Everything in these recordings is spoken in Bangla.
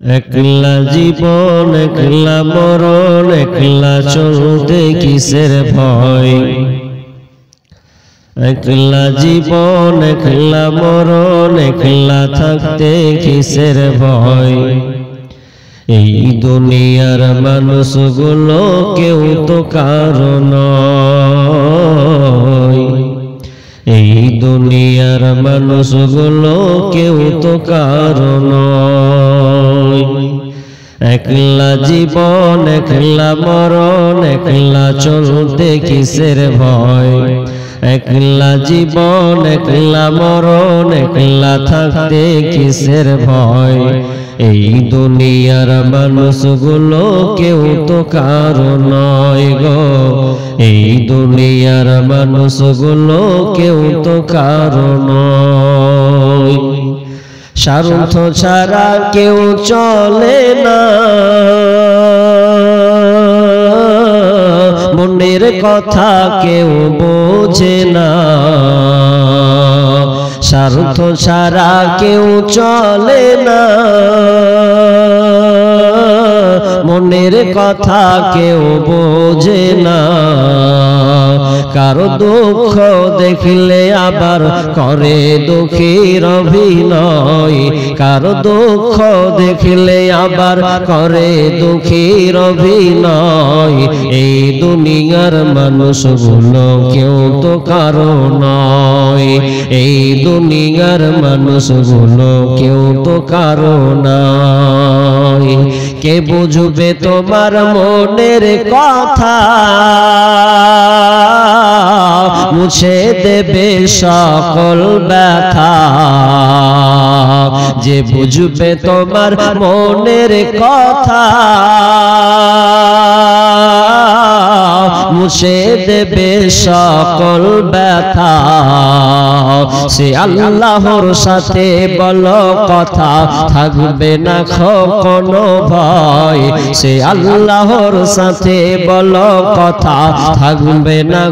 একলা জীবন একলা মরণ, একলা চলতে কিসের ভয়। একলা জীবন একলা মরণ, একলা থাকতে কিসের ভয়। এই দুনিয়ার মানুষগুলো কেউ তো কারো নয়। এই দুনিয়ার মানুষগুলো কেউ তো কারো নয়। একলা জীবন একলা মরণ, একলা চলতে কিসের ভয়। একলা জীবন একলা মরণ, একলা থাকতে কিসের ভয়। এই দুনিয়ার মানুষগুলো কেউ তো কারো নয় গো। এই দুনিয়ার মানুষগুলো কেউ তো কারো নয়। স্বার্থ ছাড়া কেউ চলে না, মনের কথা কেউ বোঝে না। স্বার্থ ছাড়া কেউ চলে না, মনের কথা কেউ বোঝে না। কারো দুঃখ দেখলে আবার করে দুঃখীর অভিনয়। কারো দুঃখ দেখলে আবার করে দুঃখীর অভিনয়। এই দুনিয়ার মানুষগুলো কেউ তো কারো নয়। এই দুনিয়ার মানুষগুলো কেউ তো কারো নয়। কে বুঝবে তোমার মনের কথা, মুছে দেবে সকল ব্যথা। যে বুঝবে তোমার মনের কথা, মুছে দেবে সকল ব্যথা। সে আল্লাহর সাথে বলো কথা, থাকবে না কোনো ভয়। সে আল্লাহর সাথে বলো কথা, থাকবে না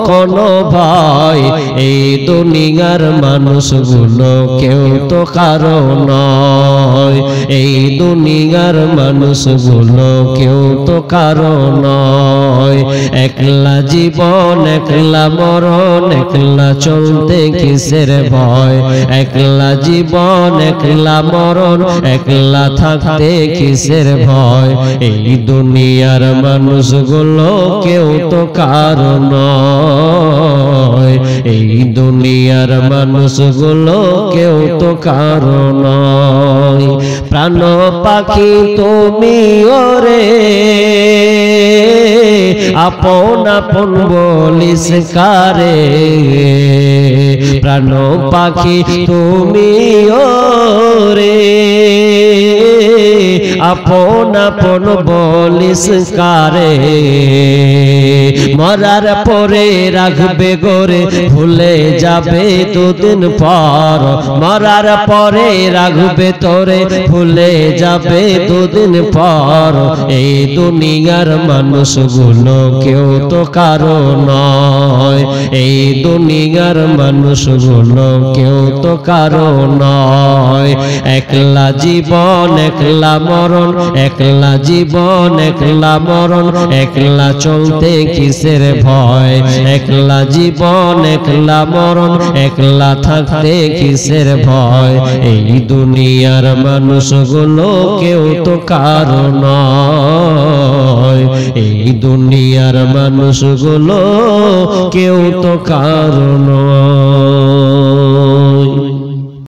কোনো ভয়। এই দুনিয়ার মানুষগুলো কেউ তো কারো নয়। এই দুনিয়ার মানুষগুলো কেউ তো কারো নয়। একলা জীবন একলা মরণ, একলা চলতে কিসের ভয়। একলা জীবন একলা মরণ, একলা থাকতে কিসের ভয়। এই দুনিয়ার মানুষগুলো কেউ তো কারো নয়। এই দুনিয়ার মানুষগুলো কেউ তো কারো নয়। প্রাণ পাখি তুমি ওরে, আপন আপন বলিস কারে। প্রাণ পাখি তুমি ওরে, আপন আপন বলিস কারে। মরার পরে রাখবে গোরে, ভুলে যাবে দুদিন পর। মরার পরে রাখবে তোরে, ভুলে যাবে দুদিন পর। এই দুনিয়ার মানুষগুলো কেউ তো কারো নয়। এই দুনিয়ার মানুষগুলো কেউ তো কারো নয়। একলা জীবন একলা মরণ, একলা জীবন একলা মরণ, একলা চলতে কিসের ভয়। একলা জীবন একলা মরণ, একলা থাকতে কিসের ভয়। এই দুনিয়ার মানুষগুলো কেউ তো কারো নয়। এই দুনিয়ার মানুষগুলো কেউ তো কারো নয়।